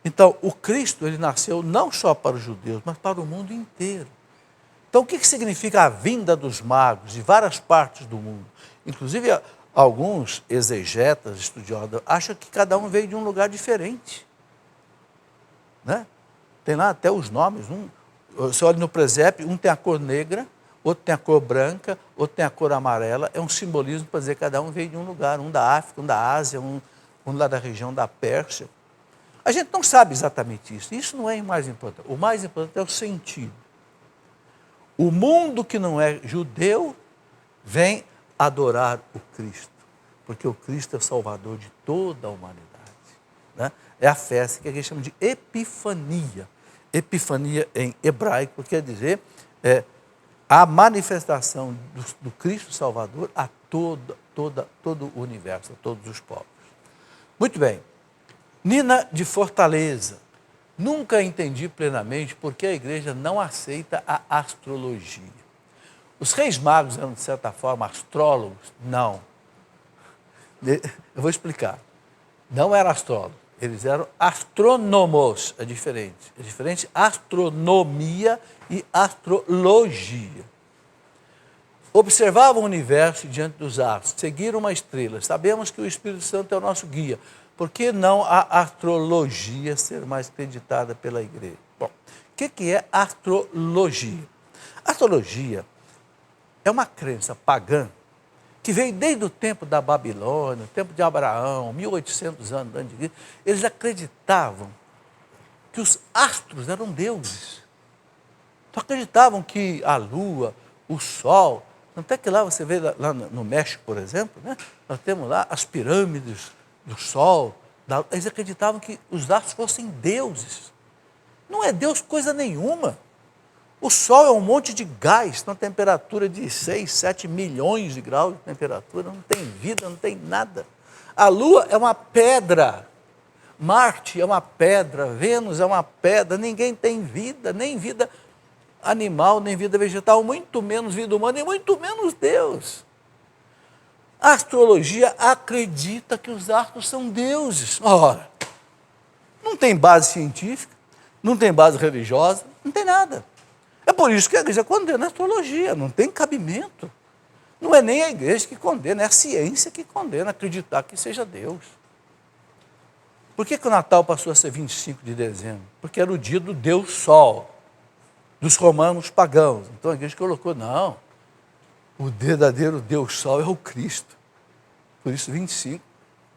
Então, o Cristo, ele nasceu não só para os judeus, mas para o mundo inteiro. Então, o que significa a vinda dos magos de várias partes do mundo? Inclusive, alguns exegetas, estudiosos, acham que cada um veio de um lugar diferente. Né? Tem lá até os nomes. Você olha no presépio, um tem a cor negra, outro tem a cor branca, outro tem a cor amarela. É um simbolismo para dizer que cada um veio de um lugar, um da África, um da Ásia, um lá da região da Pérsia. A gente não sabe exatamente isso. Isso não é o mais importante. O mais importante é o sentido. O mundo que não é judeu vem adorar o Cristo, porque o Cristo é o Salvador de toda a humanidade. Né? É a festa que a gente chama de Epifania. Epifania em hebraico quer dizer a manifestação do Cristo Salvador a todo o universo, a todos os povos. Muito bem. Nina de Fortaleza. Nunca entendi plenamente por que a igreja não aceita a astrologia. Os reis magos eram, de certa forma, astrólogos? Não. Eu vou explicar. Não eram astrólogos, eles eram astrônomos. É diferente. É diferente astronomia e astrologia. Observavam o universo diante dos astros, seguiram uma estrela. Sabemos que o Espírito Santo é o nosso guia. Por que não a astrologia ser mais acreditada pela igreja? Bom, o que é astrologia? Astrologia é uma crença pagã que veio desde o tempo da Babilônia, o tempo de Abraão, 1800 anos antes de Cristo. Eles acreditavam que os astros eram deuses. Então acreditavam que a lua, o sol, até que lá você vê lá no México, por exemplo, né? Nós temos lá as pirâmides do sol, eles acreditavam que os astros fossem deuses. Não é Deus coisa nenhuma. O sol é um monte de gás, tem uma temperatura de 6, 7 milhões de graus de temperatura, não tem vida, não tem nada. A lua é uma pedra, Marte é uma pedra, Vênus é uma pedra, ninguém tem vida, nem vida animal, nem vida vegetal, muito menos vida humana e muito menos Deus. A astrologia acredita que os astros são deuses. Ora, não tem base científica, não tem base religiosa, não tem nada. É por isso que a igreja condena a astrologia, não tem cabimento. Não é nem a igreja que condena, é a ciência que condena acreditar que seja Deus. Por que o Natal passou a ser 25 de dezembro? Porque era o dia do Deus Sol, dos romanos pagãos. Então a igreja colocou, não, o verdadeiro Deus Sol é o Cristo. Por isso, 25,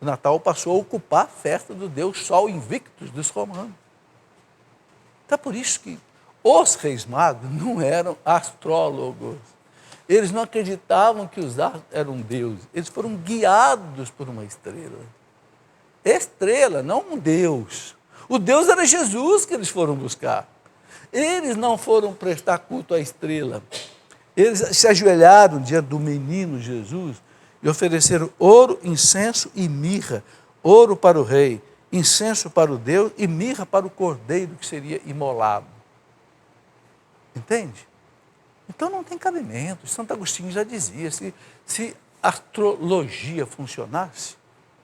o Natal passou a ocupar a festa do Deus Sol Invictus dos romanos. Então, por isso que os reis magos não eram astrólogos. Eles não acreditavam que os astros eram deuses. Eles foram guiados por uma estrela. Estrela, não um Deus. O Deus era Jesus que eles foram buscar. Eles não foram prestar culto à estrela. Eles se ajoelharam diante do menino Jesus e ofereceram ouro, incenso e mirra. Ouro para o rei, incenso para o Deus e mirra para o cordeiro que seria imolado. Entende? Então não tem cabimento. Santo Agostinho já dizia, se a astrologia funcionasse,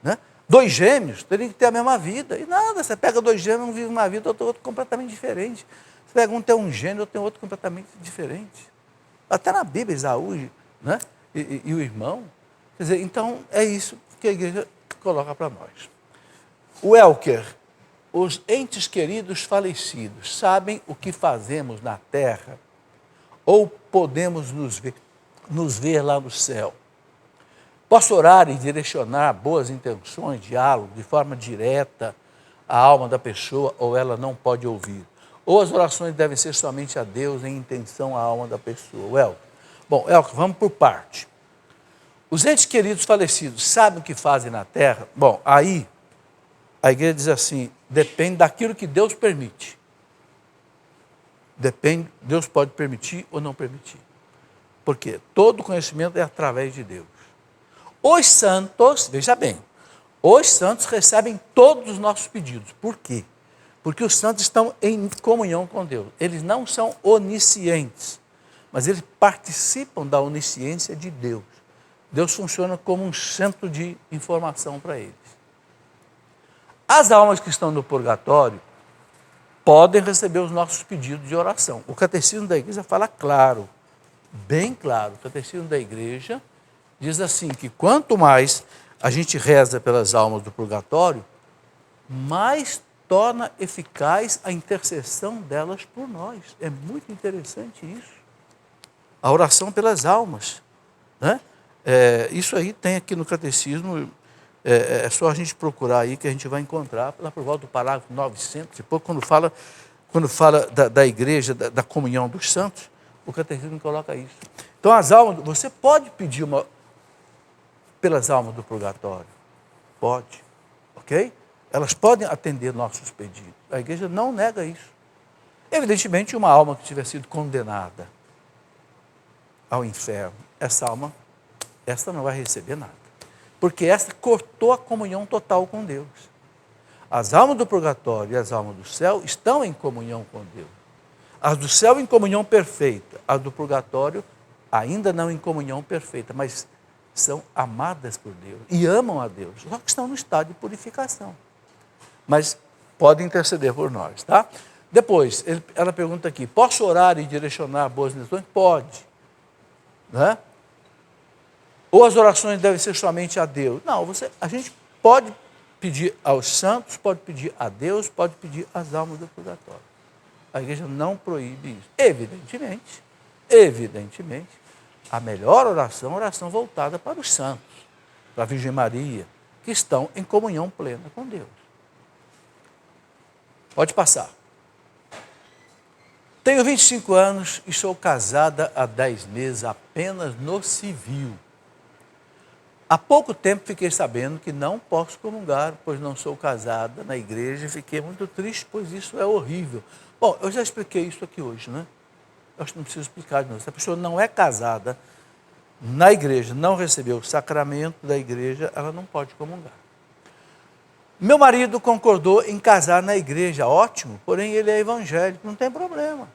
né, dois gêmeos teriam que ter a mesma vida. E nada, você pega dois gêmeos, um vive uma vida, outro completamente diferente. Você pega um tem um gênio, outro tem outro completamente diferente. Até na Bíblia, Esaú, né, e o irmão. Quer dizer, então é isso que a igreja coloca para nós. O Elker, os entes queridos falecidos sabem o que fazemos na terra ou podemos nos ver lá no céu? Posso orar e direcionar boas intenções, diálogo, de forma direta à alma da pessoa, ou ela não pode ouvir? Ou as orações devem ser somente a Deus em intenção à alma da pessoa? Elker. Bom, Elker, vamos por parte. Os entes queridos falecidos sabem o que fazem na terra? Bom, aí a igreja diz assim, depende daquilo que Deus permite. Depende, Deus pode permitir ou não permitir. Porque todo conhecimento é através de Deus. Os santos, veja bem, os santos recebem todos os nossos pedidos. Por quê? Porque os santos estão em comunhão com Deus. Eles não são oniscientes, mas eles participam da onisciência de Deus. Deus funciona como um centro de informação para eles. As almas que estão no purgatório podem receber os nossos pedidos de oração. O catecismo da igreja fala claro, bem claro. O catecismo da igreja diz assim, que quanto mais a gente reza pelas almas do purgatório, mais torna eficaz a intercessão delas por nós. É muito interessante isso. A oração pelas almas, né? Isso aí tem aqui no catecismo, é só a gente procurar aí que a gente vai encontrar, lá por volta do parágrafo 900, depois quando fala da igreja, da comunhão dos santos, o catecismo coloca isso. Então as almas, você pode pedir pelas almas do purgatório, pode, ok? Elas podem atender nossos pedidos, a igreja não nega isso. Evidentemente uma alma que tiver sido condenada ao inferno, essa não vai receber nada. Porque essa cortou a comunhão total com Deus. As almas do purgatório e as almas do céu estão em comunhão com Deus. As do céu em comunhão perfeita, as do purgatório ainda não em comunhão perfeita, mas são amadas por Deus e amam a Deus, só que estão no estado de purificação. Mas podem interceder por nós, tá? Depois, ela pergunta aqui, posso orar e direcionar boas intenções? Pode. Né? Ou as orações devem ser somente a Deus? Não, a gente pode pedir aos santos, pode pedir a Deus, pode pedir às almas do purgatório. A igreja não proíbe isso. Evidentemente, a melhor oração é a oração voltada para os santos, para a Virgem Maria, que estão em comunhão plena com Deus. Pode passar. Tenho 25 anos e sou casada há 10 meses apenas no civil. Há pouco tempo fiquei sabendo que não posso comungar, pois não sou casada na igreja e fiquei muito triste, pois isso é horrível. Bom, eu já expliquei isso aqui hoje, né? Eu acho que não preciso explicar de novo. Se a pessoa não é casada na igreja, não recebeu o sacramento da igreja, ela não pode comungar. Meu marido concordou em casar na igreja, ótimo, porém ele é evangélico, não tem problema.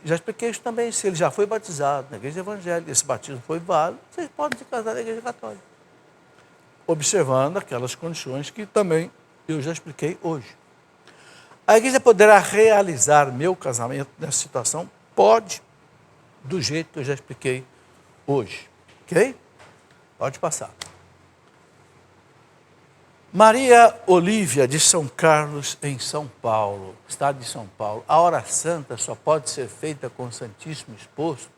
Já expliquei isso também, se ele já foi batizado na igreja evangélica, esse batismo foi válido, vocês podem se casar na igreja católica. Observando aquelas condições que também eu já expliquei hoje. A igreja poderá realizar meu casamento nessa situação? Pode, do jeito que eu já expliquei hoje. Ok? Pode passar. Maria Olívia, de São Carlos, em São Paulo, estado de São Paulo. A hora santa só pode ser feita com o Santíssimo exposto?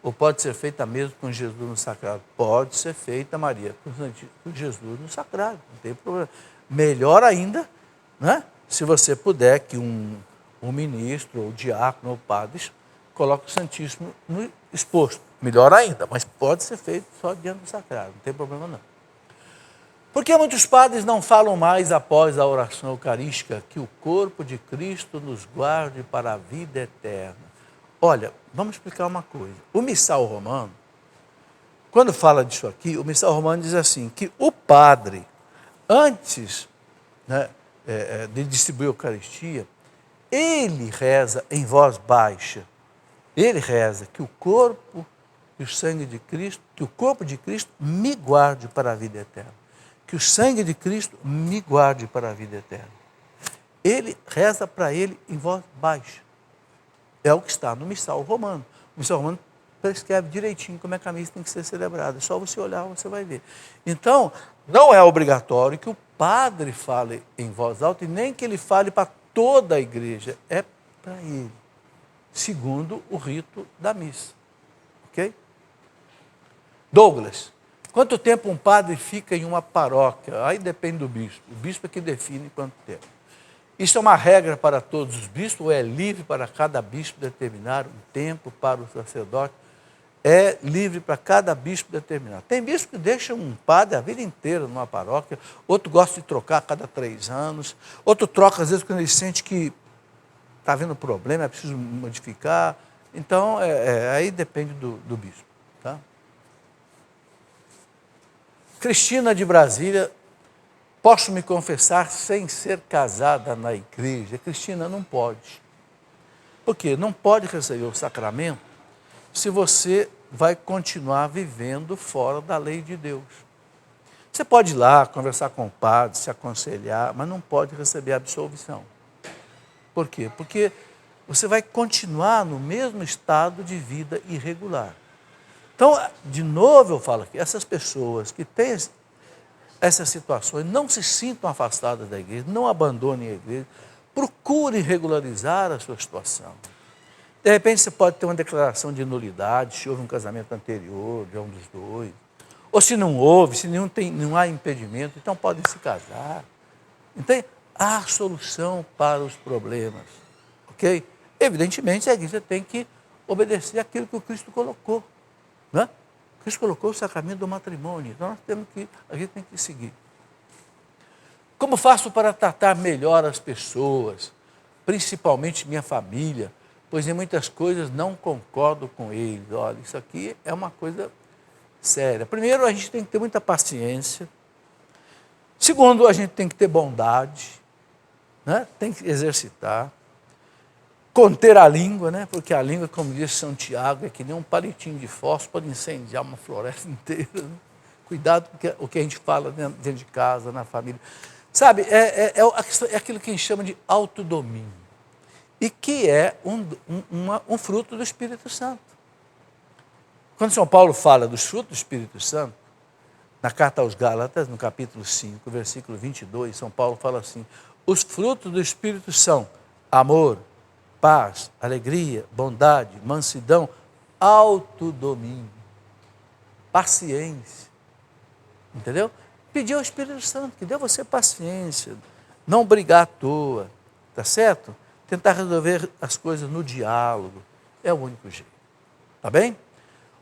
Ou pode ser feita mesmo com Jesus no sacrário? Pode ser feita, Maria, com Jesus no sacrário, não tem problema. Melhor ainda, né? Se você puder que um ministro, ou diácono, ou padre, coloque o Santíssimo no exposto. Melhor ainda, mas pode ser feito só diante do sacrário, não tem problema não. Por que muitos padres não falam mais após a oração eucarística que o corpo de Cristo nos guarde para a vida eterna? Olha, vamos explicar uma coisa. O missal romano, quando fala disso aqui, o missal romano diz assim, que o padre, antes, né, de distribuir a Eucaristia, ele reza em voz baixa, Ele reza que o corpo e o sangue de Cristo, que o corpo de Cristo me guarde para a vida eterna. Que o sangue de Cristo me guarde para a vida eterna. Ele reza para ele em voz baixa. É o que está no missal romano. O missal romano prescreve direitinho como é que a missa tem que ser celebrada. É só você olhar, você vai ver. Então, não é obrigatório que o padre fale em voz alta e nem que ele fale para toda a igreja. É para ele, segundo o rito da missa. Ok? Douglas, quanto tempo um padre fica em uma paróquia? Aí depende do bispo. O bispo é que define quanto tempo. Isso é uma regra para todos os bispos ou é livre para cada bispo determinar um tempo para o sacerdote? É livre para cada bispo determinar. Tem bispo que deixa um padre a vida inteira numa paróquia, outro gosta de trocar a cada 3 anos, outro troca às vezes quando ele sente que está havendo problema, é preciso modificar. Então, aí depende do bispo. Tá? Cristina de Brasília, posso me confessar sem ser casada na igreja? Cristina, não pode. Por quê? Não pode receber o sacramento se você vai continuar vivendo fora da lei de Deus. Você pode ir lá conversar com o padre, se aconselhar, mas não pode receber a absolvição. Por quê? Porque você vai continuar no mesmo estado de vida irregular. Então, de novo eu falo aqui, essas pessoas que têm essas situações, não se sintam afastadas da igreja, não abandonem a igreja, procurem regularizar a sua situação. De repente você pode ter uma declaração de nulidade, se houve um casamento anterior de um dos dois, ou se não houve, se não há impedimento, então podem se casar. Então, há solução para os problemas, ok? Evidentemente, a igreja tem que obedecer aquilo que o Cristo colocou, né? Cristo colocou o sacramento do matrimônio, então a gente tem que seguir. Como faço para tratar melhor as pessoas, principalmente minha família, pois em muitas coisas não concordo com eles? Olha, isso aqui é uma coisa séria. Primeiro, a gente tem que ter muita paciência. Segundo, a gente tem que ter bondade, né? Tem que exercitar. Conter a língua, né? Porque a língua, como diz São Tiago, é que nem um palitinho de fósforo, pode incendiar uma floresta inteira. Né? Cuidado com o que a gente fala dentro de casa, na família. Sabe, é aquilo que a gente chama de autodomínio. E que é um fruto do Espírito Santo. Quando São Paulo fala dos frutos do Espírito Santo, na carta aos Gálatas, no capítulo 5, versículo 22, São Paulo fala assim: os frutos do Espírito são amor, paz, alegria, bondade, mansidão, autodomínio, paciência. Entendeu? Pedir ao Espírito Santo que dê a você paciência, não brigar à toa, tá certo? Tentar resolver as coisas no diálogo, é o único jeito. Tá bem?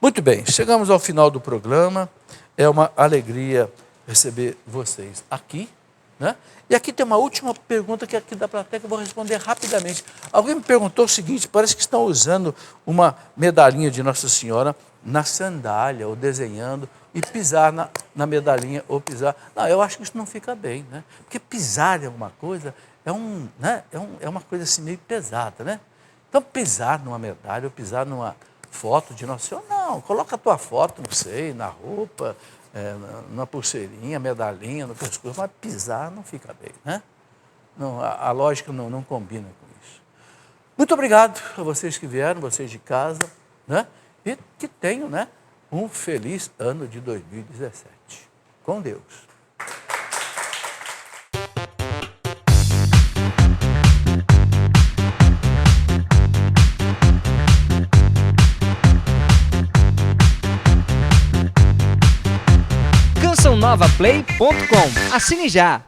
Muito bem, chegamos ao final do programa, é uma alegria receber vocês aqui, né? E aqui tem uma última pergunta que é aqui da plateia que eu vou responder rapidamente. Alguém me perguntou o seguinte: parece que estão usando uma medalhinha de Nossa Senhora na sandália, ou desenhando, e pisar na medalhinha, ou pisar. Não, eu acho que isso não fica bem, né? Porque pisar em alguma coisa é uma coisa assim meio pesada, né? Então, pisar numa medalha, ou pisar numa foto de Nossa Senhora, não, coloca a tua foto, não sei, na roupa, numa pulseirinha, medalhinha no pescoço, mas pisar não fica bem, né? Não, a lógica não combina com isso. Muito obrigado a vocês que vieram, vocês de casa, né? E que tenham, né, um feliz ano de 2017. Com Deus. CançãoNovaPlay.com. Assine já!